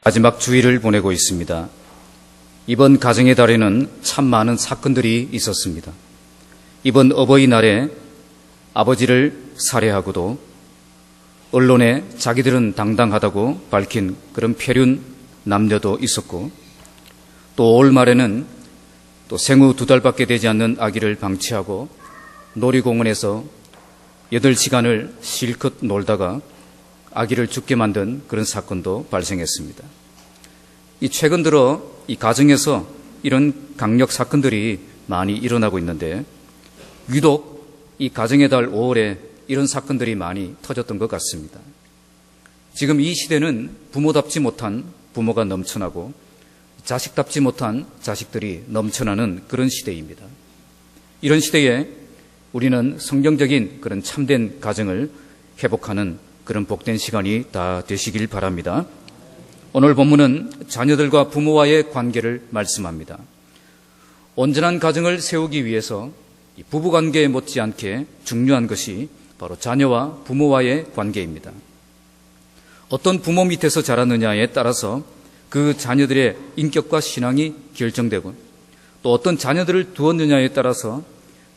마지막 주일을 보내고 있습니다. 이번 가정의 달에는 참 많은 사건들이 있었습니다. 이번 어버이날에 아버지를 살해하고도 언론에 자기들은 당당하다고 밝힌 그런 폐륜 남녀도 있었고, 또 올 말에는 또 생후 2달밖에 되지 않는 아기를 방치하고 놀이공원에서 8시간을 실컷 놀다가 아기를 죽게 만든 그런 사건도 발생했습니다. 이 최근 들어 이 가정에서 이런 강력 사건들이 많이 일어나고 있는데, 유독 이 가정의 달 5월에 이런 사건들이 많이 터졌던 것 같습니다. 지금 이 시대는 부모답지 못한 부모가 넘쳐나고 자식답지 못한 자식들이 넘쳐나는 그런 시대입니다. 이런 시대에 우리는 성경적인 그런 참된 가정을 회복하는 그런 복된 시간이 다 되시길 바랍니다. 오늘 본문은 자녀들과 부모와의 관계를 말씀합니다. 온전한 가정을 세우기 위해서 부부관계에 못지않게 중요한 것이 바로 자녀와 부모와의 관계입니다. 어떤 부모 밑에서 자라느냐에 따라서 그 자녀들의 인격과 신앙이 결정되고, 또 어떤 자녀들을 두었느냐에 따라서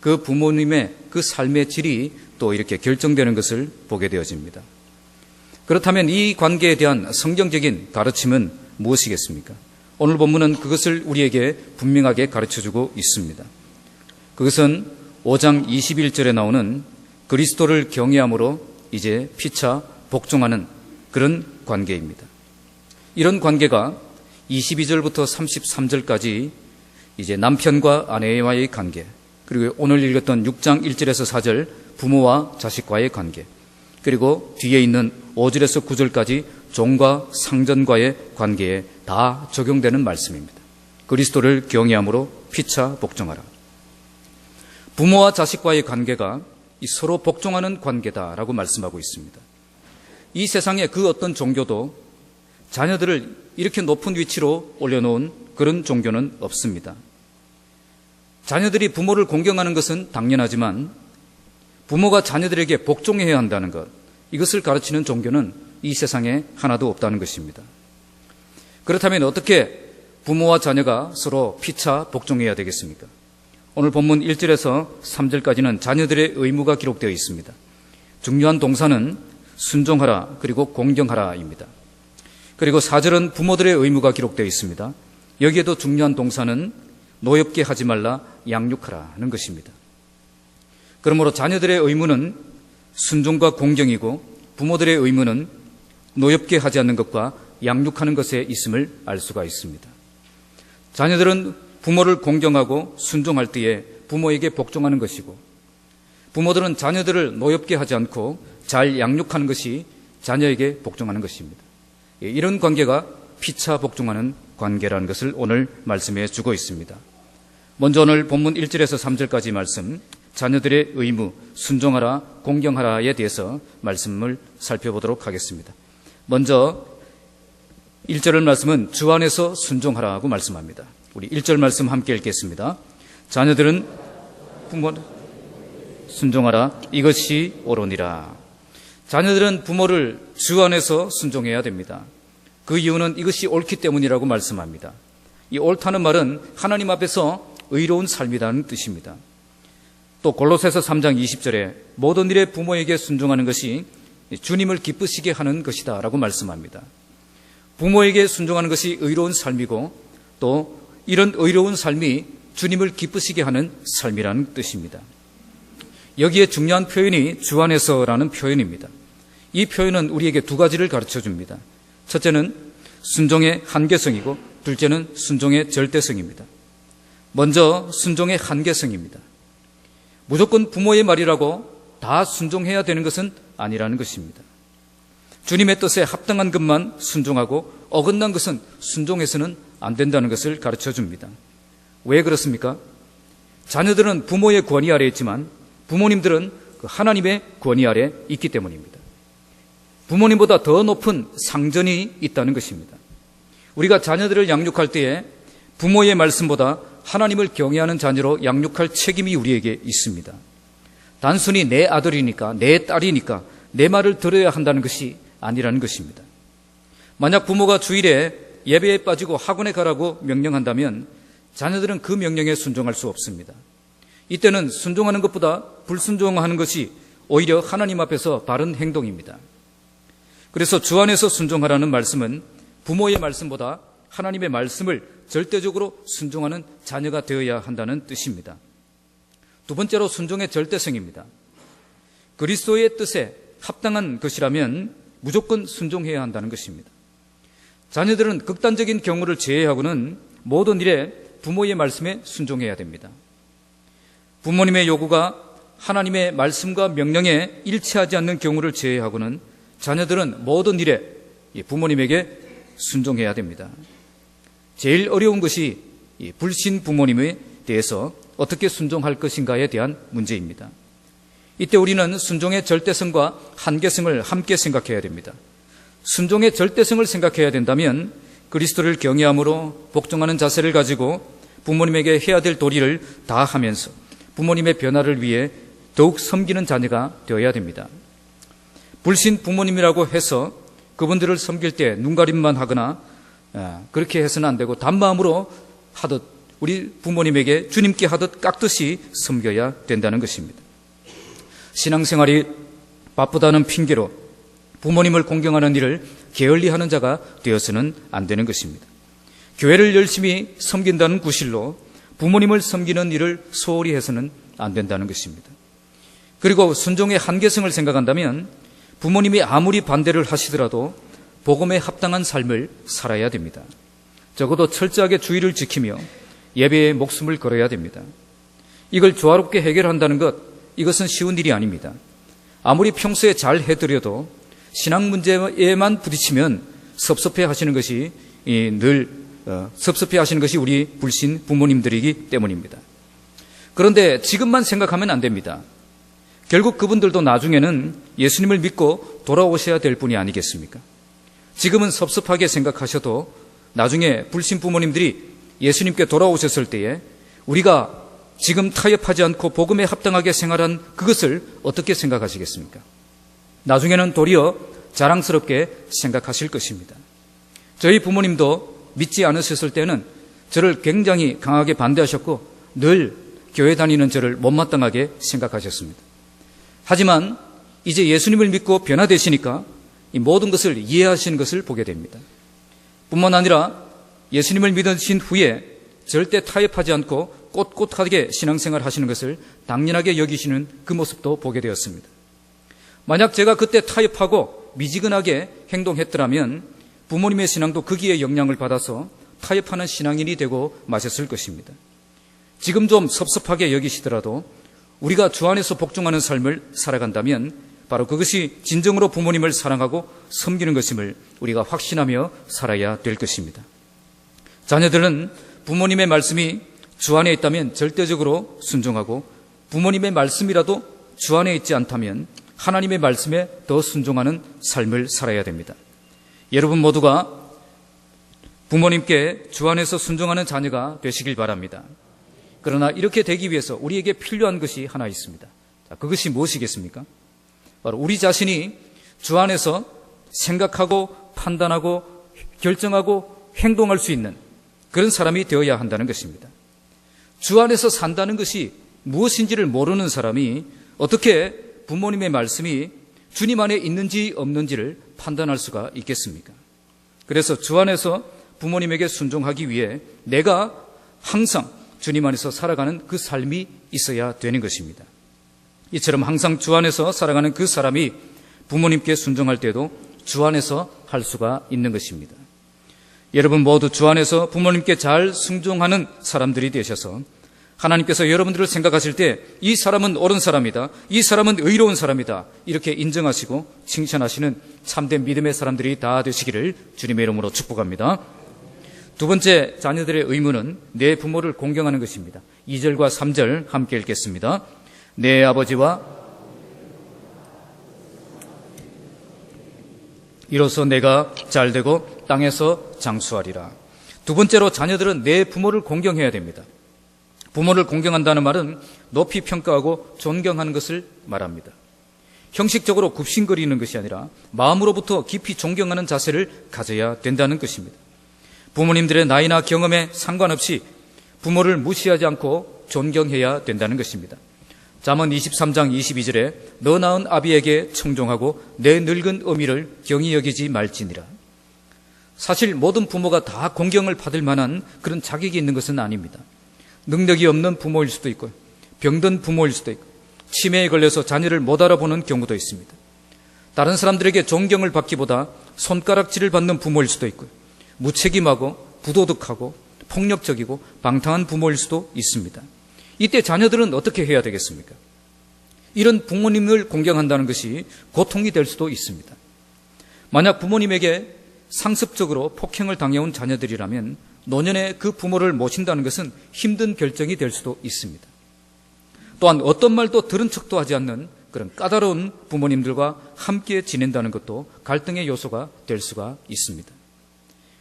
그 부모님의 그 삶의 질이 또 이렇게 결정되는 것을 보게 되어집니다. 그렇다면 이 관계에 대한 성경적인 가르침은 무엇이겠습니까? 오늘 본문은 그것을 우리에게 분명하게 가르쳐주고 있습니다. 그것은 5장 21절에 나오는 그리스도를 경외함으로 이제 피차 복종하는 그런 관계입니다. 이런 관계가 22절부터 33절까지 이제 남편과 아내와의 관계, 그리고 오늘 읽었던 6장 1절에서 4절 부모와 자식과의 관계, 그리고 뒤에 있는 5절에서 9절까지 종과 상전과의 관계에 다 적용되는 말씀입니다. 그리스도를 경외함으로 피차 복종하라. 부모와 자식과의 관계가 서로 복종하는 관계다라고 말씀하고 있습니다. 이 세상에 그 어떤 종교도 자녀들을 이렇게 높은 위치로 올려놓은 그런 종교는 없습니다. 자녀들이 부모를 공경하는 것은 당연하지만 부모가 자녀들에게 복종해야 한다는 것, 이것을 가르치는 종교는 이 세상에 하나도 없다는 것입니다. 그렇다면 어떻게 부모와 자녀가 서로 피차 복종해야 되겠습니까? 오늘 본문 1절에서 3절까지는 자녀들의 의무가 기록되어 있습니다. 중요한 동사는 순종하라 그리고 공경하라입니다. 그리고 4절은 부모들의 의무가 기록되어 있습니다. 여기에도 중요한 동사는 노엽게 하지 말라 양육하라는 것입니다. 그러므로 자녀들의 의무는 순종과 공경이고 부모들의 의무는 노엽게 하지 않는 것과 양육하는 것에 있음을 알 수가 있습니다. 자녀들은 부모를 공경하고 순종할 때에 부모에게 복종하는 것이고, 부모들은 자녀들을 노엽게 하지 않고 잘 양육하는 것이 자녀에게 복종하는 것입니다. 이런 관계가 피차 복종하는 관계라는 것을 오늘 말씀해 주고 있습니다. 먼저 오늘 본문 1절에서 3절까지 말씀, 자녀들의 의무, 순종하라, 공경하라에 대해서 말씀을 살펴보도록 하겠습니다. 먼저 1절 말씀은 주 안에서 순종하라고 말씀합니다. 우리 1절 말씀 함께 읽겠습니다. 자녀들은 부모를 순종하라, 이것이 옳으니라. 자녀들은 부모를 주 안에서 순종해야 됩니다. 그 이유는 이것이 옳기 때문이라고 말씀합니다. 이 옳다는 말은 하나님 앞에서 의로운 삶이라는 뜻입니다. 또 골로새서 3장 20절에 모든 일에 부모에게 순종하는 것이 주님을 기쁘시게 하는 것이다 라고 말씀합니다. 부모에게 순종하는 것이 의로운 삶이고, 또 이런 의로운 삶이 주님을 기쁘시게 하는 삶이라는 뜻입니다. 여기에 중요한 표현이 주 안에서라는 표현입니다. 이 표현은 우리에게 두 가지를 가르쳐 줍니다. 첫째는 순종의 한계성이고, 둘째는 순종의 절대성입니다. 먼저 순종의 한계성입니다. 무조건 부모의 말이라고 다 순종해야 되는 것은 아니라는 것입니다. 주님의 뜻에 합당한 것만 순종하고 어긋난 것은 순종해서는 안 된다는 것을 가르쳐 줍니다. 왜 그렇습니까? 자녀들은 부모의 권위 아래에 있지만 부모님들은 하나님의 권위 아래에 있기 때문입니다. 부모님보다 더 높은 상전이 있다는 것입니다. 우리가 자녀들을 양육할 때에 부모의 말씀보다 하나님을 경외하는 자녀로 양육할 책임이 우리에게 있습니다. 단순히 내 아들이니까, 내 딸이니까 내 말을 들어야 한다는 것이 아니라는 것입니다. 만약 부모가 주일에 예배에 빠지고 학원에 가라고 명령한다면 자녀들은 그 명령에 순종할 수 없습니다. 이때는 순종하는 것보다 불순종하는 것이 오히려 하나님 앞에서 바른 행동입니다. 그래서 주 안에서 순종하라는 말씀은 부모의 말씀보다 하나님의 말씀을 절대적으로 순종하는 자녀가 되어야 한다는 뜻입니다. 두 번째로 순종의 절대성입니다. 그리스도의 뜻에 합당한 것이라면 무조건 순종해야 한다는 것입니다. 자녀들은 극단적인 경우를 제외하고는 모든 일에 부모의 말씀에 순종해야 됩니다. 부모님의 요구가 하나님의 말씀과 명령에 일치하지 않는 경우를 제외하고는 자녀들은 모든 일에 부모님에게 순종해야 됩니다. 제일 어려운 것이 불신 부모님에 대해서 어떻게 순종할 것인가에 대한 문제입니다. 이때 우리는 순종의 절대성과 한계성을 함께 생각해야 됩니다. 순종의 절대성을 생각해야 된다면 그리스도를 경외함으로 복종하는 자세를 가지고 부모님에게 해야 될 도리를 다 하면서 부모님의 변화를 위해 더욱 섬기는 자녀가 되어야 됩니다. 불신 부모님이라고 해서 그분들을 섬길 때 눈가림만 하거나 그렇게 해서는 안 되고 단마음으로 하듯 우리 부모님에게 주님께 하듯 깍듯이 섬겨야 된다는 것입니다. 신앙생활이 바쁘다는 핑계로 부모님을 공경하는 일을 게을리하는 자가 되어서는 안 되는 것입니다. 교회를 열심히 섬긴다는 구실로 부모님을 섬기는 일을 소홀히 해서는 안 된다는 것입니다. 그리고 순종의 한계성을 생각한다면 부모님이 아무리 반대를 하시더라도 복음에 합당한 삶을 살아야 됩니다. 적어도 철저하게 주의를 지키며 예배에 목숨을 걸어야 됩니다. 이걸 조화롭게 해결한다는 것, 이것은 쉬운 일이 아닙니다. 아무리 평소에 잘 해드려도 신앙 문제에만 부딪히면 섭섭해 하시는 것이 우리 불신 부모님들이기 때문입니다. 그런데 지금만 생각하면 안 됩니다. 결국 그분들도 나중에는 예수님을 믿고 돌아오셔야 될 분이 아니겠습니까? 지금은 섭섭하게 생각하셔도 나중에 불신 부모님들이 예수님께 돌아오셨을 때에 우리가 지금 타협하지 않고 복음에 합당하게 생활한 그것을 어떻게 생각하시겠습니까? 나중에는 도리어 자랑스럽게 생각하실 것입니다. 저희 부모님도 믿지 않으셨을 때는 저를 굉장히 강하게 반대하셨고 늘 교회 다니는 저를 못마땅하게 생각하셨습니다. 하지만 이제 예수님을 믿고 변화되시니까 이 모든 것을 이해하시는 것을 보게 됩니다. 뿐만 아니라 예수님을 믿으신 후에 절대 타협하지 않고 꼿꼿하게 신앙생활 하시는 것을 당연하게 여기시는 그 모습도 보게 되었습니다. 만약 제가 그때 타협하고 미지근하게 행동했더라면 부모님의 신앙도 거기에 영향을 받아서 타협하는 신앙인이 되고 마셨을 것입니다. 지금 좀 섭섭하게 여기시더라도 우리가 주 안에서 복종하는 삶을 살아간다면 바로 그것이 진정으로 부모님을 사랑하고 섬기는 것임을 우리가 확신하며 살아야 될 것입니다. 자녀들은 부모님의 말씀이 주 안에 있다면 절대적으로 순종하고 부모님의 말씀이라도 주 안에 있지 않다면 하나님의 말씀에 더 순종하는 삶을 살아야 됩니다. 여러분 모두가 부모님께 주 안에서 순종하는 자녀가 되시길 바랍니다. 그러나 이렇게 되기 위해서 우리에게 필요한 것이 하나 있습니다. 자, 그것이 무엇이겠습니까? 바로 우리 자신이 주 안에서 생각하고 판단하고 결정하고 행동할 수 있는 그런 사람이 되어야 한다는 것입니다. 주 안에서 산다는 것이 무엇인지를 모르는 사람이 어떻게 부모님의 말씀이 주님 안에 있는지 없는지를 판단할 수가 있겠습니까? 그래서 주 안에서 부모님에게 순종하기 위해 내가 항상 주님 안에서 살아가는 그 삶이 있어야 되는 것입니다. 이처럼 항상 주 안에서 살아가는 그 사람이 부모님께 순종할 때도 주 안에서 할 수가 있는 것입니다. 여러분 모두 주 안에서 부모님께 잘 순종하는 사람들이 되셔서 하나님께서 여러분들을 생각하실 때 이 사람은 옳은 사람이다, 이 사람은 의로운 사람이다 이렇게 인정하시고 칭찬하시는 참된 믿음의 사람들이 다 되시기를 주님의 이름으로 축복합니다. 두 번째, 자녀들의 의무는 내 부모를 공경하는 것입니다. 2절과 3절 함께 읽겠습니다. 내 아버지와 이로써 내가 잘되고 땅에서 장수하리라. 두 번째로 자녀들은 내 부모를 공경해야 됩니다. 부모를 공경한다는 말은 높이 평가하고 존경하는 것을 말합니다. 형식적으로 굽신거리는 것이 아니라 마음으로부터 깊이 존경하는 자세를 가져야 된다는 것입니다. 부모님들의 나이나 경험에 상관없이 부모를 무시하지 않고 존경해야 된다는 것입니다. 잠언 23장 22절에 너 낳은 아비에게 청종하고 내 늙은 어미를 경히 여기지 말지니라. 사실 모든 부모가 다 공경을 받을 만한 그런 자격이 있는 것은 아닙니다. 능력이 없는 부모일 수도 있고 병든 부모일 수도 있고 치매에 걸려서 자녀를 못 알아보는 경우도 있습니다. 다른 사람들에게 존경을 받기보다 손가락질을 받는 부모일 수도 있고요. 무책임하고 부도덕하고 폭력적이고 방탕한 부모일 수도 있습니다. 이때 자녀들은 어떻게 해야 되겠습니까? 이런 부모님을 공경한다는 것이 고통이 될 수도 있습니다. 만약 부모님에게 상습적으로 폭행을 당해온 자녀들이라면 노년에 그 부모를 모신다는 것은 힘든 결정이 될 수도 있습니다. 또한 어떤 말도 들은 척도 하지 않는 그런 까다로운 부모님들과 함께 지낸다는 것도 갈등의 요소가 될 수가 있습니다.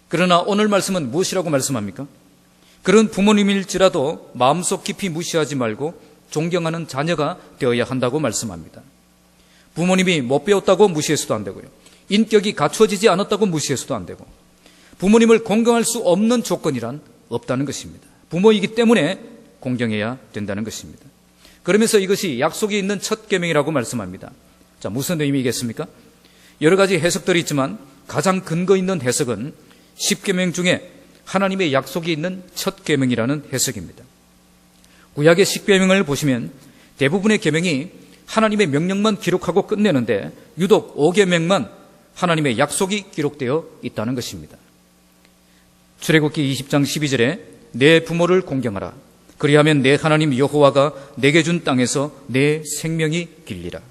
그러나 오늘 말씀은 무엇이라고 말씀합니까? 그런 부모님일지라도 마음속 깊이 무시하지 말고 존경하는 자녀가 되어야 한다고 말씀합니다. 부모님이 못 배웠다고 무시해서도 안 되고요. 인격이 갖추어지지 않았다고 무시해서도 안 되고 부모님을 공경할 수 없는 조건이란 없다는 것입니다. 부모이기 때문에 공경해야 된다는 것입니다. 그러면서 이것이 약속이 있는 첫 계명이라고 말씀합니다. 자, 무슨 의미겠습니까? 여러 가지 해석들이 있지만 가장 근거 있는 해석은 10계명 중에 하나님의 약속이 있는 첫 계명이라는 해석입니다. 구약의 10계명을 보시면 대부분의 계명이 하나님의 명령만 기록하고 끝내는데 유독 5계명만 하나님의 약속이 기록되어 있다는 것입니다. 출애굽기 20장 12절에 내 부모를 공경하라. 그리하면 내 하나님 여호와가 내게 준 땅에서 내 생명이 길리라.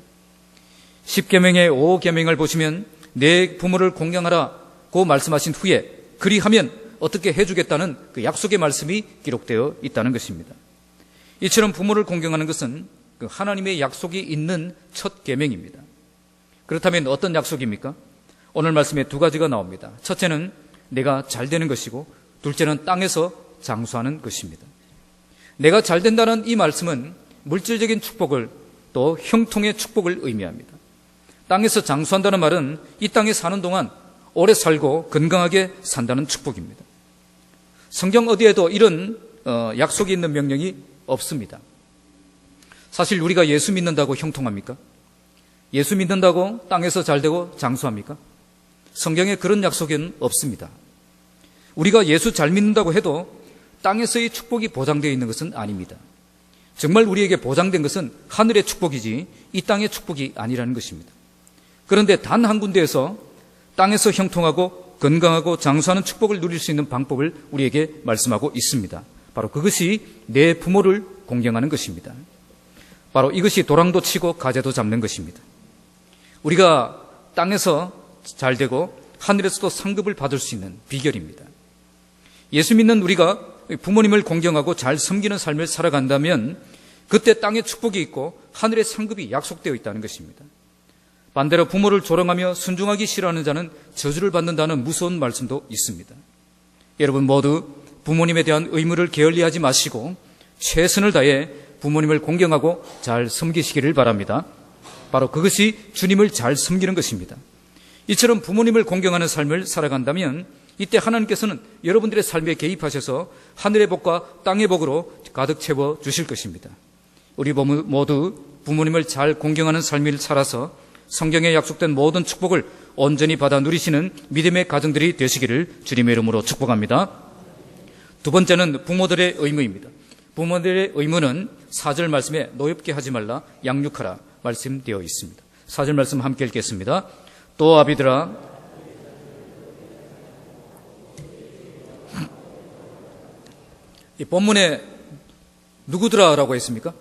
10계명의 5계명을 보시면 내 부모를 공경하라고 말씀하신 후에 그리하면 어떻게 해주겠다는 그 약속의 말씀이 기록되어 있다는 것입니다. 이처럼 부모를 공경하는 것은 그 하나님의 약속이 있는 첫 계명입니다. 그렇다면 어떤 약속입니까? 오늘 말씀에 두 가지가 나옵니다. 첫째는 내가 잘 되는 것이고 둘째는 땅에서 장수하는 것입니다. 내가 잘 된다는 이 말씀은 물질적인 축복을 또 형통의 축복을 의미합니다. 땅에서 장수한다는 말은 이 땅에 사는 동안 오래 살고 건강하게 산다는 축복입니다. 성경 어디에도 이런 약속이 있는 명령이 없습니다. 사실 우리가 예수 믿는다고 형통합니까? 예수 믿는다고 땅에서 잘 되고 장수합니까? 성경에 그런 약속은 없습니다. 우리가 예수 잘 믿는다고 해도 땅에서의 축복이 보장되어 있는 것은 아닙니다. 정말 우리에게 보장된 것은 하늘의 축복이지 이 땅의 축복이 아니라는 것입니다. 그런데 단 한 군데에서 땅에서 형통하고 건강하고 장수하는 축복을 누릴 수 있는 방법을 우리에게 말씀하고 있습니다. 바로 그것이 내 부모를 공경하는 것입니다. 바로 이것이 도랑도 치고 가재도 잡는 것입니다. 우리가 땅에서 잘 되고 하늘에서도 상급을 받을 수 있는 비결입니다. 예수 믿는 우리가 부모님을 공경하고 잘 섬기는 삶을 살아간다면 그때 땅에 축복이 있고 하늘의 상급이 약속되어 있다는 것입니다. 반대로 부모를 조롱하며 순종하기 싫어하는 자는 저주를 받는다는 무서운 말씀도 있습니다. 여러분 모두 부모님에 대한 의무를 게을리하지 마시고 최선을 다해 부모님을 공경하고 잘 섬기시기를 바랍니다. 바로 그것이 주님을 잘 섬기는 것입니다. 이처럼 부모님을 공경하는 삶을 살아간다면 이때 하나님께서는 여러분들의 삶에 개입하셔서 하늘의 복과 땅의 복으로 가득 채워 주실 것입니다. 우리 모두 부모님을 잘 공경하는 삶을 살아서 성경에 약속된 모든 축복을 온전히 받아 누리시는 믿음의 가정들이 되시기를 주님의 이름으로 축복합니다. 두 번째는 부모들의 의무입니다. 부모들의 의무는 4절 말씀에 노엽게 하지 말라 양육하라 말씀되어 있습니다. 4절 말씀 함께 읽겠습니다. 또 아비들아 이 본문에 누구들아라고 했습니까?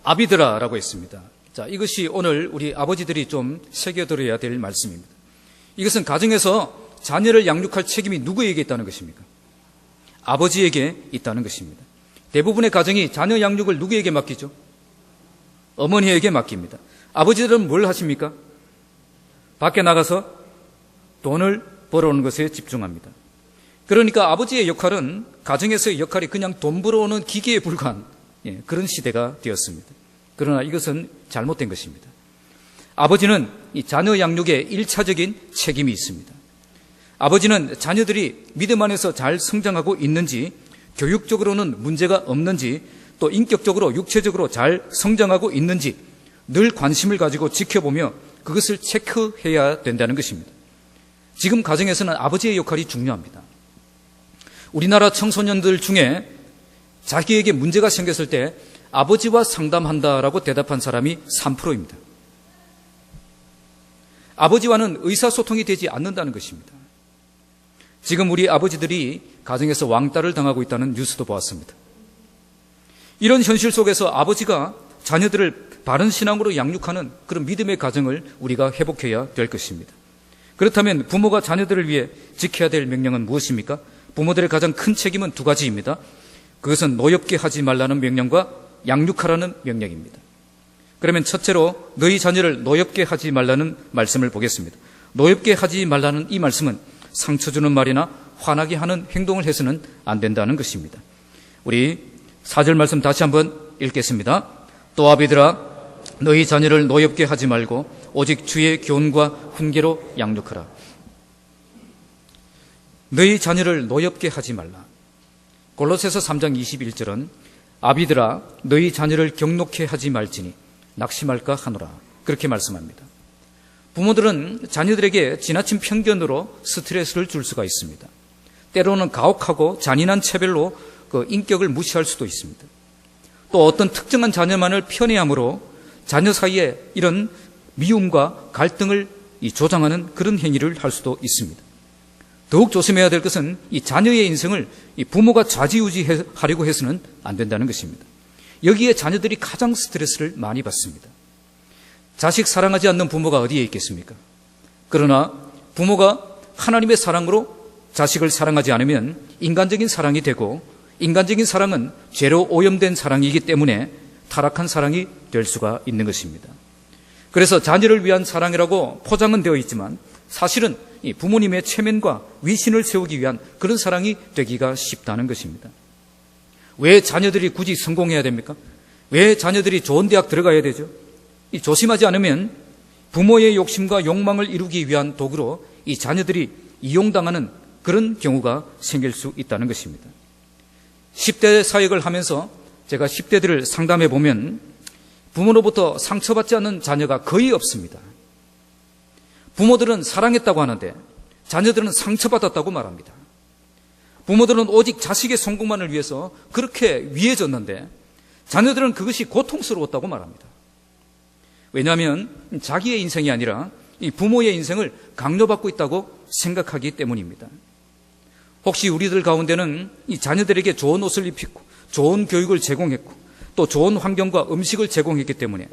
아비들아라고 했습니다. 자, 이것이 오늘 우리 아버지들이 좀 새겨들어야 될 말씀입니다. 이것은 가정에서 자녀를 양육할 책임이 누구에게 있다는 것입니까? 아버지에게 있다는 것입니다. 대부분의 가정이 자녀 양육을 누구에게 맡기죠? 어머니에게 맡깁니다. 아버지들은 뭘 하십니까? 밖에 나가서 돈을 벌어오는 것에 집중합니다. 그러니까 아버지의 역할은 가정에서의 역할이 그냥 돈 벌어오는 기계에 불과한 그런 시대가 되었습니다. 그러나 이것은 잘못된 것입니다. 아버지는 이 자녀 양육에 일차적인 책임이 있습니다. 아버지는 자녀들이 믿음 안에서 잘 성장하고 있는지, 교육적으로는 문제가 없는지, 또 인격적으로 육체적으로 잘 성장하고 있는지 늘 관심을 가지고 지켜보며 그것을 체크해야 된다는 것입니다. 지금 가정에서는 아버지의 역할이 중요합니다. 우리나라 청소년들 중에 자기에게 문제가 생겼을 때 아버지와 상담한다라고 대답한 사람이 3%입니다. 아버지와는 의사소통이 되지 않는다는 것입니다. 지금 우리 아버지들이 가정에서 왕따를 당하고 있다는 뉴스도 보았습니다. 이런 현실 속에서 아버지가 자녀들을 바른 신앙으로 양육하는 그런 믿음의 가정을 우리가 회복해야 될 것입니다. 그렇다면 부모가 자녀들을 위해 지켜야 될 명령은 무엇입니까? 부모들의 가장 큰 책임은 2가지입니다. 그것은 노엽게 하지 말라는 명령과 양육하라는 명령입니다. 그러면 첫째로 너희 자녀를 노엽게 하지 말라는 말씀을 보겠습니다. 노엽게 하지 말라는 이 말씀은 상처 주는 말이나 화나게 하는 행동을 해서는 안 된다는 것입니다. 우리 4절 말씀 다시 한번 읽겠습니다. 또 아비들아 너희 자녀를 노엽게 하지 말고 오직 주의 교훈과 훈계로 양육하라. 너희 자녀를 노엽게 하지 말라. 골로새서 3장 21절은 아비들아 너희 자녀를 경록해 하지 말지니 낙심할까 하노라. 그렇게 말씀합니다. 부모들은 자녀들에게 지나친 편견으로 스트레스를 줄 수가 있습니다. 때로는 가혹하고 잔인한 차별로 그 인격을 무시할 수도 있습니다. 또 어떤 특정한 자녀만을 편애함으로 자녀 사이에 이런 미움과 갈등을 조장하는 그런 행위를 할 수도 있습니다. 더욱 조심해야 될 것은 이 자녀의 인생을 이 부모가 좌지우지하려고 해서는 안 된다는 것입니다. 여기에 자녀들이 가장 스트레스를 많이 받습니다. 자식 사랑하지 않는 부모가 어디에 있겠습니까? 그러나 부모가 하나님의 사랑으로 자식을 사랑하지 않으면 인간적인 사랑이 되고, 인간적인 사랑은 죄로 오염된 사랑이기 때문에 타락한 사랑이 될 수가 있는 것입니다. 그래서 자녀를 위한 사랑이라고 포장은 되어 있지만 사실은 이 부모님의 체면과 위신을 세우기 위한 그런 사랑이 되기가 쉽다는 것입니다. 왜 자녀들이 굳이 성공해야 됩니까? 왜 자녀들이 좋은 대학 들어가야 되죠? 조심하지 않으면 부모의 욕심과 욕망을 이루기 위한 도구로 이 자녀들이 이용당하는 그런 경우가 생길 수 있다는 것입니다. 10대 사역을 하면서 제가 10대들을 상담해 보면 부모로부터 상처받지 않는 자녀가 거의 없습니다. 부모들은 사랑했다고 하는데 자녀들은 상처받았다고 말합니다. 부모들은 오직 자식의 성공만을 위해서 그렇게 위해졌는데 자녀들은 그것이 고통스러웠다고 말합니다. 왜냐하면 자기의 인생이 아니라 이 부모의 인생을 강요받고 있다고 생각하기 때문입니다. 혹시 우리들 가운데는 이 자녀들에게 좋은 옷을 입히고 좋은 교육을 제공했고 또 좋은 환경과 음식을 제공했기 때문에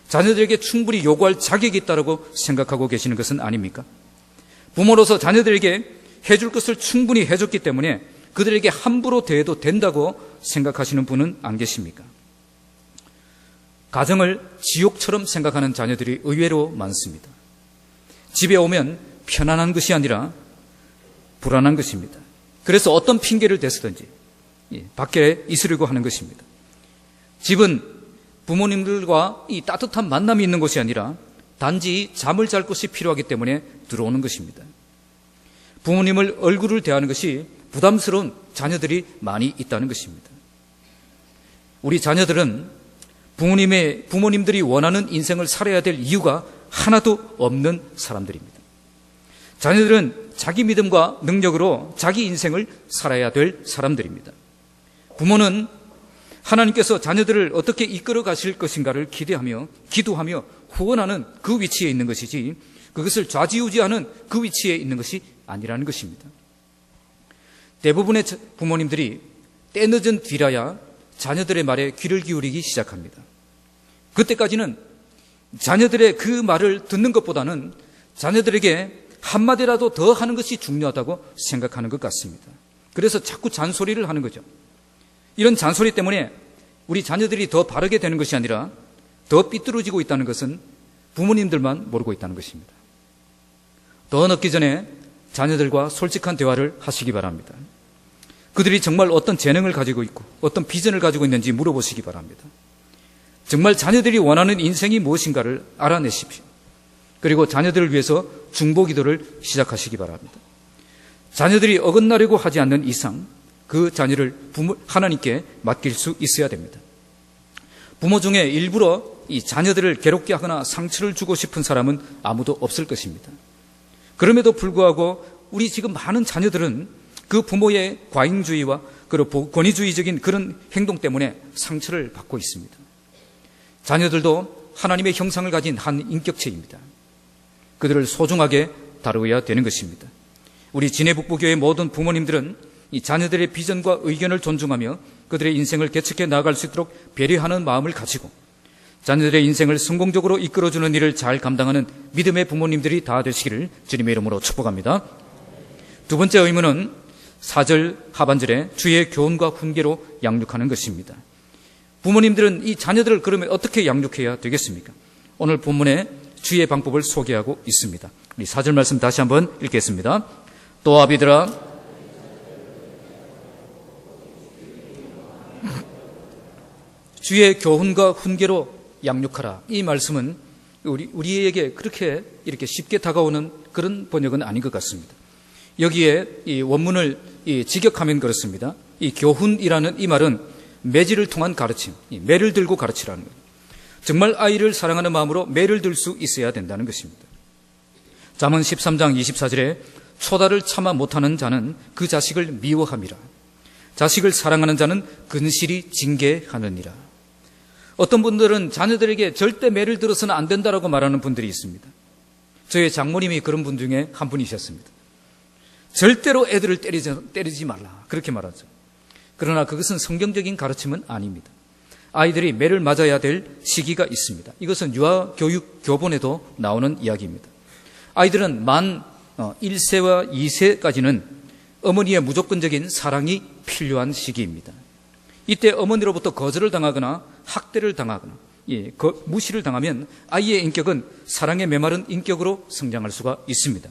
자녀들에게 충분히 요구할 자격이 있다고 생각하고 계시는 것은 아닙니까? 부모로서 자녀들에게 해줄 것을 충분히 해줬기 때문에 그들에게 함부로 대해도 된다고 생각하시는 분은 안 계십니까? 가정을 지옥처럼 생각하는 자녀들이 의외로 많습니다. 집에 오면 편안한 것이 아니라 불안한 것입니다. 그래서 어떤 핑계를 대서든지 밖에 있으려고 하는 것입니다. 집은 부모님들과 이 따뜻한 만남이 있는 것이 아니라 단지 잠을 잘 것이 필요하기 때문에 들어오는 것입니다. 부모님을 얼굴을 대하는 것이 부담스러운 자녀들이 많이 있다는 것입니다. 우리 자녀들은 부모님들이 원하는 인생을 살아야 될 이유가 하나도 없는 사람들입니다. 자녀들은 자기 믿음과 능력으로 자기 인생을 살아야 될 사람들입니다. 부모는 하나님께서 자녀들을 어떻게 이끌어 가실 것인가를 기대하며 기도하며 후원하는 그 위치에 있는 것이지 그것을 좌지우지하는 그 위치에 있는 것이 아니라는 것입니다. 대부분의 부모님들이 때늦은 뒤라야 자녀들의 말에 귀를 기울이기 시작합니다. 그때까지는 자녀들의 그 말을 듣는 것보다는 자녀들에게 한마디라도 더 하는 것이 중요하다고 생각하는 것 같습니다. 그래서 자꾸 잔소리를 하는 거죠. 이런 잔소리 때문에 우리 자녀들이 더 바르게 되는 것이 아니라 더 삐뚤어지고 있다는 것은 부모님들만 모르고 있다는 것입니다. 더 늦기 전에 자녀들과 솔직한 대화를 하시기 바랍니다. 그들이 정말 어떤 재능을 가지고 있고 어떤 비전을 가지고 있는지 물어보시기 바랍니다. 정말 자녀들이 원하는 인생이 무엇인가를 알아내십시오. 그리고 자녀들을 위해서 중보기도를 시작하시기 바랍니다. 자녀들이 어긋나려고 하지 않는 이상 그 자녀를 하나님께 맡길 수 있어야 됩니다. 부모 중에 일부러 이 자녀들을 괴롭게 하거나 상처를 주고 싶은 사람은 아무도 없을 것입니다. 그럼에도 불구하고 우리 지금 많은 자녀들은 그 부모의 과잉주의와 그리고 권위주의적인 그런 행동 때문에 상처를 받고 있습니다. 자녀들도 하나님의 형상을 가진 한 인격체입니다. 그들을 소중하게 다루어야 되는 것입니다. 우리 진해북부교회 모든 부모님들은 이 자녀들의 비전과 의견을 존중하며 그들의 인생을 개척해 나아갈 수 있도록 배려하는 마음을 가지고 자녀들의 인생을 성공적으로 이끌어주는 일을 잘 감당하는 믿음의 부모님들이 다 되시기를 주님의 이름으로 축복합니다. 두 번째 의무는 4절 하반절에 주의 교훈과 훈계로 양육하는 것입니다. 부모님들은 이 자녀들을 그러면 어떻게 양육해야 되겠습니까? 오늘 본문에 주의 방법을 소개하고 있습니다. 우리 4절 말씀 다시 한번 읽겠습니다. 또 아비들아 주의 교훈과 훈계로 양육하라. 이 말씀은 우리에게 그렇게 이렇게 쉽게 다가오는 그런 번역은 아닌 것 같습니다. 여기에 이 원문을 직역하면 그렇습니다. 이 교훈이라는 이 말은 매질을 통한 가르침, 매를 들고 가르치라는 거예요. 정말 아이를 사랑하는 마음으로 매를 들 수 있어야 된다는 것입니다. 잠언 13장 24절에 초다를 참아 못하는 자는 그 자식을 미워함이라. 자식을 사랑하는 자는 근실이 징계하느니라. 어떤 분들은 자녀들에게 절대 매를 들어서는 안 된다라고 말하는 분들이 있습니다. 저희 장모님이 그런 분 중에 한 분이셨습니다. 절대로 애들을 때리지 말라 그렇게 말하죠. 그러나 그것은 성경적인 가르침은 아닙니다. 아이들이 매를 맞아야 될 시기가 있습니다. 이것은 유아교육 교본에도 나오는 이야기입니다. 아이들은 만 1세와 2세까지는 어머니의 무조건적인 사랑이 필요한 시기입니다. 이때 어머니로부터 거절을 당하거나 학대를 당하거나 무시를 당하면 아이의 인격은 사랑에 메마른 인격으로 성장할 수가 있습니다.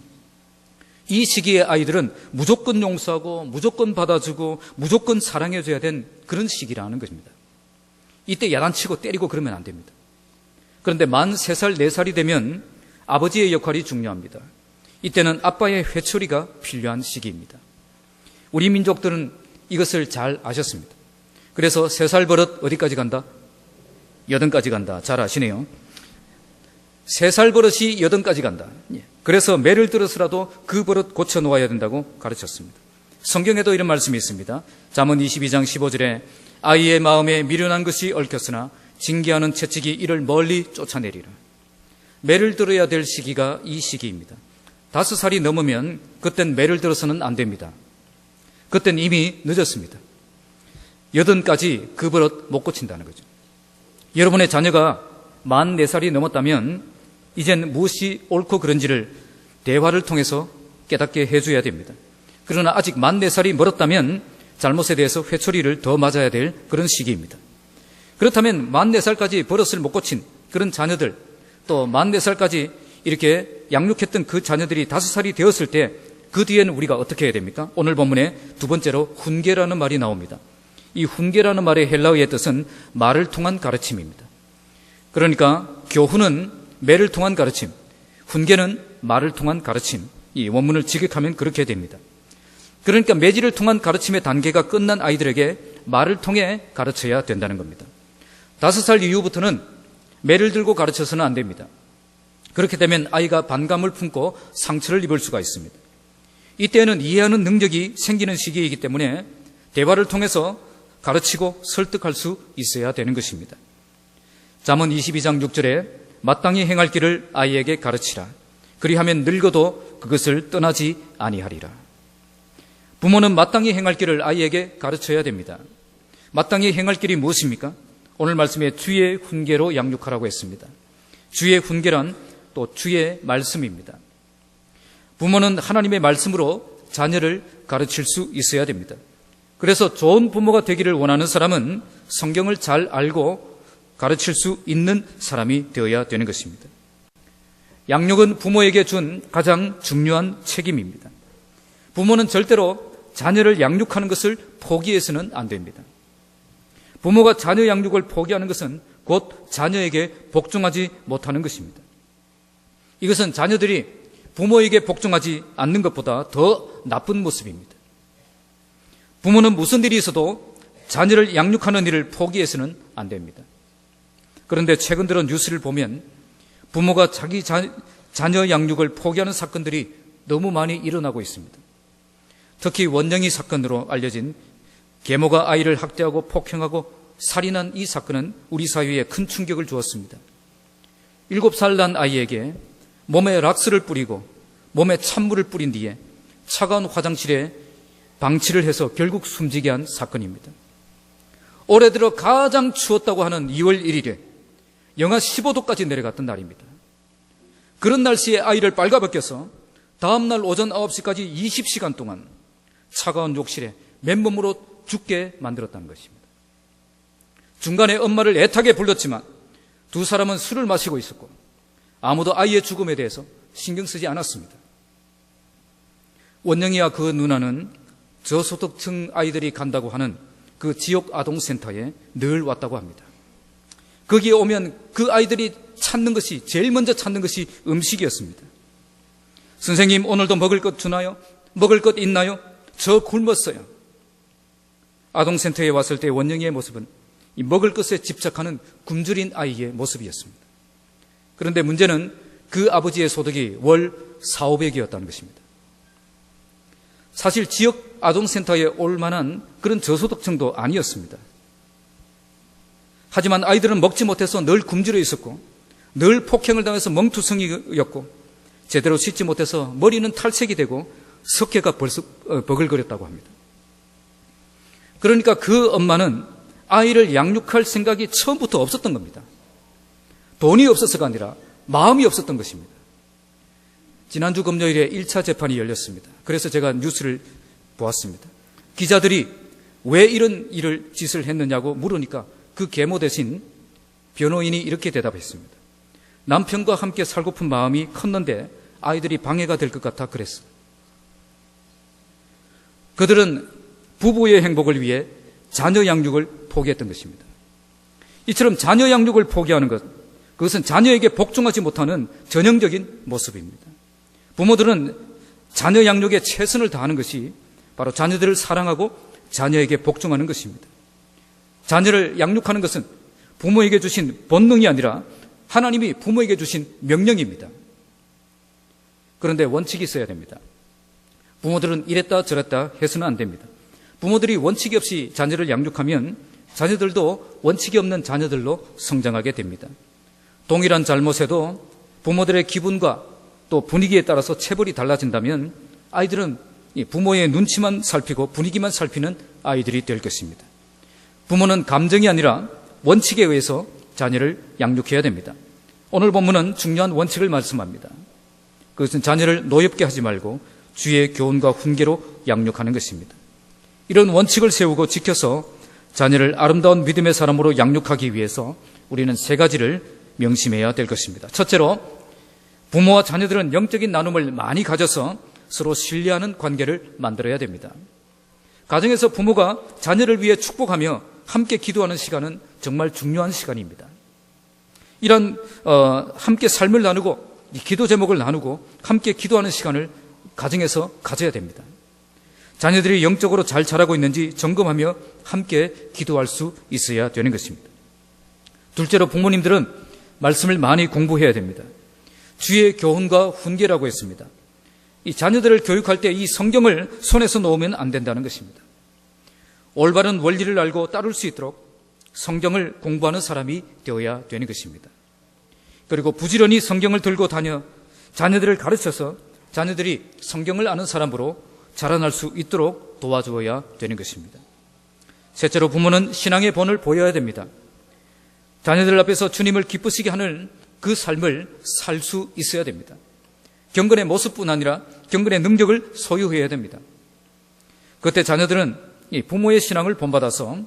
이 시기에 아이들은 무조건 용서하고 무조건 받아주고 무조건 사랑해줘야 된 그런 시기라는 것입니다. 이때 야단치고 때리고 그러면 안 됩니다. 그런데 만 3살, 4살이 되면 아버지의 역할이 중요합니다. 이때는 아빠의 회초리가 필요한 시기입니다. 우리 민족들은 이것을 잘 아셨습니다. 그래서 3살 버릇 어디까지 간다? 여든까지 간다. 잘 아시네요. 3살 버릇이 여든까지 간다. 그래서 매를 들어서라도 그 버릇 고쳐놓아야 된다고 가르쳤습니다. 성경에도 이런 말씀이 있습니다. 잠언 22장 15절에 아이의 마음에 미련한 것이 얽혔으나 징계하는 채찍이 이를 멀리 쫓아내리라. 매를 들어야 될 시기가 이 시기입니다. 5살이 넘으면 그땐 매를 들어서는 안 됩니다. 그땐 이미 늦었습니다. 80까지 그 버릇 못 고친다는 거죠. 여러분의 자녀가 만 4살이 넘었다면 이젠 무엇이 옳고 그른지를 대화를 통해서 깨닫게 해줘야 됩니다. 그러나 아직 만 4살이 멀었다면 잘못에 대해서 회초리를 더 맞아야 될 그런 시기입니다. 그렇다면 만 4살까지 버릇을 못 고친 그런 자녀들, 또 만 4살까지 이렇게 양육했던 그 자녀들이 5살이 되었을 때 그 뒤에는 우리가 어떻게 해야 됩니까? 오늘 본문에 두 번째로 훈계라는 말이 나옵니다. 이 훈계라는 말의 헬라어의 뜻은 말을 통한 가르침입니다. 그러니까 교훈은 매를 통한 가르침, 훈계는 말을 통한 가르침. 이 원문을 직역하면 그렇게 됩니다. 그러니까 매질을 통한 가르침의 단계가 끝난 아이들에게 말을 통해 가르쳐야 된다는 겁니다. 5살 이후부터는 매를 들고 가르쳐서는 안 됩니다. 그렇게 되면 아이가 반감을 품고 상처를 입을 수가 있습니다. 이때는 이해하는 능력이 생기는 시기이기 때문에 대화를 통해서 가르치고 설득할 수 있어야 되는 것입니다. 잠언 22장 6절에 마땅히 행할 길을 아이에게 가르치라. 그리하면 늙어도 그것을 떠나지 아니하리라. 부모는 마땅히 행할 길을 아이에게 가르쳐야 됩니다. 마땅히 행할 길이 무엇입니까? 오늘 말씀에 주의 훈계로 양육하라고 했습니다. 주의 훈계란 또 주의 말씀입니다. 부모는 하나님의 말씀으로 자녀를 가르칠 수 있어야 됩니다. 그래서 좋은 부모가 되기를 원하는 사람은 성경을 잘 알고 가르칠 수 있는 사람이 되어야 되는 것입니다. 양육은 부모에게 준 가장 중요한 책임입니다. 부모는 절대로 자녀를 양육하는 것을 포기해서는 안 됩니다. 부모가 자녀 양육을 포기하는 것은 곧 자녀에게 복종하지 못하는 것입니다. 이것은 자녀들이 부모에게 복종하지 않는 것보다 더 나쁜 모습입니다. 부모는 무슨 일이 있어도 자녀를 양육하는 일을 포기해서는 안 됩니다. 그런데 최근 들어 뉴스를 보면 부모가 자기 자녀 양육을 포기하는 사건들이 너무 많이 일어나고 있습니다. 특히 원영이 사건으로 알려진 계모가 아이를 학대하고 폭행하고 살인한 이 사건은 우리 사회에 큰 충격을 주었습니다. 7살 난 아이에게 몸에 락스를 뿌리고 몸에 찬물을 뿌린 뒤에 차가운 화장실에 방치를 해서 결국 숨지게 한 사건입니다. 올해 들어 가장 추웠다고 하는 2월 1일에 영하 15도까지 내려갔던 날입니다. 그런 날씨에 아이를 빨가벗겨서 다음날 오전 9시까지 20시간 동안 차가운 욕실에 맨몸으로 죽게 만들었다는 것입니다. 중간에 엄마를 애타게 불렀지만 두 사람은 술을 마시고 있었고 아무도 아이의 죽음에 대해서 신경 쓰지 않았습니다. 원영이와 그 누나는 저소득층 아이들이 간다고 하는 그 지역 아동센터에 늘 왔다고 합니다. 거기에 오면 그 아이들이 제일 먼저 찾는 것이 음식이었습니다. 선생님, 오늘도 먹을 것 주나요? 먹을 것 있나요? 저 굶었어요. 아동센터에 왔을 때 원영이의 모습은 이 먹을 것에 집착하는 굶주린 아이의 모습이었습니다. 그런데 문제는 그 아버지의 소득이 월 4,500이었다는 것입니다. 사실 지역 아동센터에 올 만한 그런 저소득층도 아니었습니다. 하지만 아이들은 먹지 못해서 늘 굶주려 있었고 늘 폭행을 당해서 멍투성이였고 제대로 씻지 못해서 머리는 탈색이 되고 석회가 벌써 버글거렸다고 합니다. 그러니까 그 엄마는 아이를 양육할 생각이 처음부터 없었던 겁니다. 돈이 없어서가 아니라 마음이 없었던 것입니다. 지난주 금요일에 1차 재판이 열렸습니다. 그래서 제가 뉴스를 보았습니다. 기자들이 왜 이런 짓을 했느냐고 물으니까 그 계모 대신 변호인이 이렇게 대답했습니다. 남편과 함께 살고픈 마음이 컸는데 아이들이 방해가 될 것 같아 그랬어. 그들은 부부의 행복을 위해 자녀 양육을 포기했던 것입니다. 이처럼 자녀 양육을 포기하는 것, 그것은 자녀에게 복종하지 못하는 전형적인 모습입니다. 부모들은 자녀 양육에 최선을 다하는 것이 바로 자녀들을 사랑하고 자녀에게 복종하는 것입니다. 자녀를 양육하는 것은 부모에게 주신 본능이 아니라 하나님이 부모에게 주신 명령입니다. 그런데 원칙이 있어야 됩니다. 부모들은 이랬다 저랬다 해서는 안 됩니다. 부모들이 원칙이 없이 자녀를 양육하면 자녀들도 원칙이 없는 자녀들로 성장하게 됩니다. 동일한 잘못에도 부모들의 기분과 또 분위기에 따라서 체벌이 달라진다면 아이들은 부모의 눈치만 살피고 분위기만 살피는 아이들이 될 것입니다. 부모는 감정이 아니라 원칙에 의해서 자녀를 양육해야 됩니다. 오늘 본문은 중요한 원칙을 말씀합니다. 그것은 자녀를 노엽게 하지 말고 주의 교훈과 훈계로 양육하는 것입니다. 이런 원칙을 세우고 지켜서 자녀를 아름다운 믿음의 사람으로 양육하기 위해서 우리는 3가지를 명심해야 될 것입니다. 첫째로 부모와 자녀들은 영적인 나눔을 많이 가져서 서로 신뢰하는 관계를 만들어야 됩니다. 가정에서 부모가 자녀를 위해 축복하며 함께 기도하는 시간은 정말 중요한 시간입니다. 이런 함께 삶을 나누고 기도 제목을 나누고 함께 기도하는 시간을 가정에서 가져야 됩니다. 자녀들이 영적으로 잘 자라고 있는지 점검하며 함께 기도할 수 있어야 되는 것입니다. 둘째로 부모님들은 말씀을 많이 공부해야 됩니다. 주의 교훈과 훈계라고 했습니다. 이 자녀들을 교육할 때 이 성경을 손에서 놓으면 안 된다는 것입니다. 올바른 원리를 알고 따를 수 있도록 성경을 공부하는 사람이 되어야 되는 것입니다. 그리고 부지런히 성경을 들고 다녀 자녀들을 가르쳐서 자녀들이 성경을 아는 사람으로 자라날 수 있도록 도와주어야 되는 것입니다. 셋째로 부모는 신앙의 본을 보여야 됩니다. 자녀들 앞에서 주님을 기쁘시게 하는 그 삶을 살 수 있어야 됩니다. 경건의 모습뿐 아니라 경건의 능력을 소유해야 됩니다. 그때 자녀들은 이 부모의 신앙을 본받아서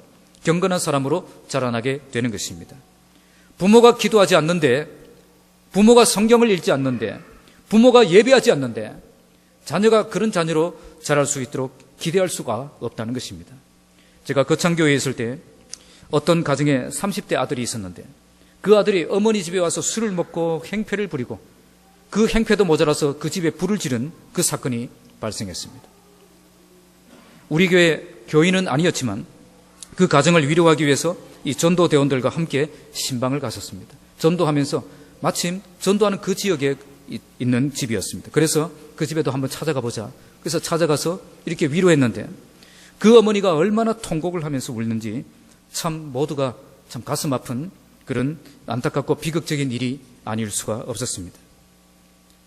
경건한 사람으로 자라나게 되는 것입니다. 부모가 기도하지 않는데, 부모가 성경을 읽지 않는데, 부모가 예배하지 않는데 자녀가 그런 자녀로 자랄 수 있도록 기대할 수가 없다는 것입니다. 제가 거창교회에 있을 때 어떤 가정에 30대 아들이 있었는데 그 아들이 어머니 집에 와서 술을 먹고 행패를 부리고 그 행패도 모자라서 그 집에 불을 지른 그 사건이 발생했습니다. 우리 교회 교인은 아니었지만 그 가정을 위로하기 위해서 이 전도대원들과 함께 신방을 갔었습니다. 전도하면서 마침 전도하는 그 지역에 있는 집이었습니다. 그래서 그 집에도 한번 찾아가 보자. 그래서 찾아가서 이렇게 위로했는데 그 어머니가 얼마나 통곡을 하면서 울는지 참 모두가 참 가슴 아픈 그런 안타깝고 비극적인 일이 아닐 수가 없었습니다.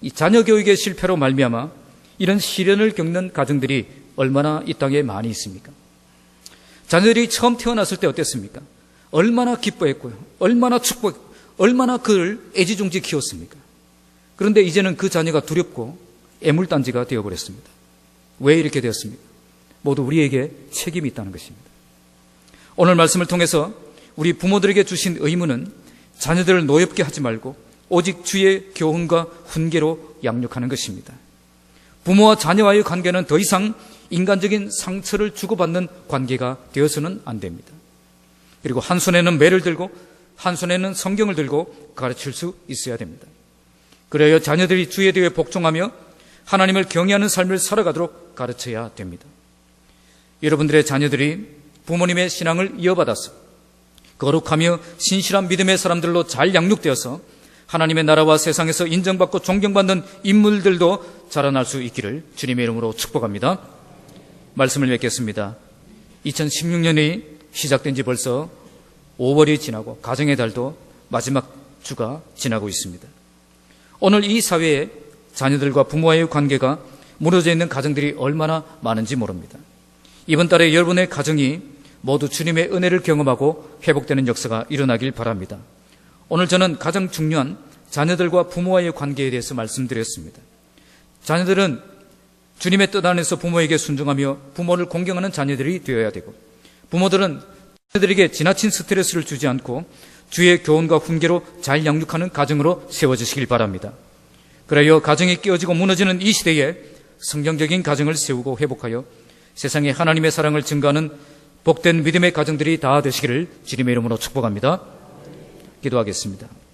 이 자녀 교육의 실패로 말미암아 이런 시련을 겪는 가정들이 얼마나 이 땅에 많이 있습니까? 자녀들이 처음 태어났을 때 어땠습니까? 얼마나 기뻐했고요. 얼마나 축복했고 얼마나 그를 애지중지 키웠습니까? 그런데 이제는 그 자녀가 두렵고 애물단지가 되어버렸습니다. 왜 이렇게 되었습니까? 모두 우리에게 책임이 있다는 것입니다. 오늘 말씀을 통해서 우리 부모들에게 주신 의무는 자녀들을 노엽게 하지 말고 오직 주의 교훈과 훈계로 양육하는 것입니다. 부모와 자녀와의 관계는 더 이상 인간적인 상처를 주고받는 관계가 되어서는 안 됩니다. 그리고 한 손에는 매를 들고 한 손에는 성경을 들고 가르칠 수 있어야 됩니다. 그래야 자녀들이 주에 대해 복종하며 하나님을 경외하는 삶을 살아가도록 가르쳐야 됩니다. 여러분들의 자녀들이 부모님의 신앙을 이어받아서 거룩하며 신실한 믿음의 사람들로 잘 양육되어서 하나님의 나라와 세상에서 인정받고 존경받는 인물들도 자라날 수 있기를 주님의 이름으로 축복합니다. 말씀을 맺겠습니다. 2016년이 시작된 지 벌써 5월이 지나고 가정의 달도 마지막 주가 지나고 있습니다. 오늘 이 사회에 자녀들과 부모와의 관계가 무너져 있는 가정들이 얼마나 많은지 모릅니다. 이번 달에 여러분의 가정이 모두 주님의 은혜를 경험하고 회복되는 역사가 일어나길 바랍니다. 오늘 저는 가장 중요한 자녀들과 부모와의 관계에 대해서 말씀드렸습니다. 자녀들은 주님의 뜻 안에서 부모에게 순종하며 부모를 공경하는 자녀들이 되어야 되고, 부모들은 자녀들에게 지나친 스트레스를 주지 않고 주의 교훈과 훈계로 잘 양육하는 가정으로 세워지시길 바랍니다. 그래야 가정이 깨어지고 무너지는 이 시대에 성경적인 가정을 세우고 회복하여 세상에 하나님의 사랑을 증거하는 복된 믿음의 가정들이 다 되시기를 주님의 이름으로 축복합니다. 기도하겠습니다.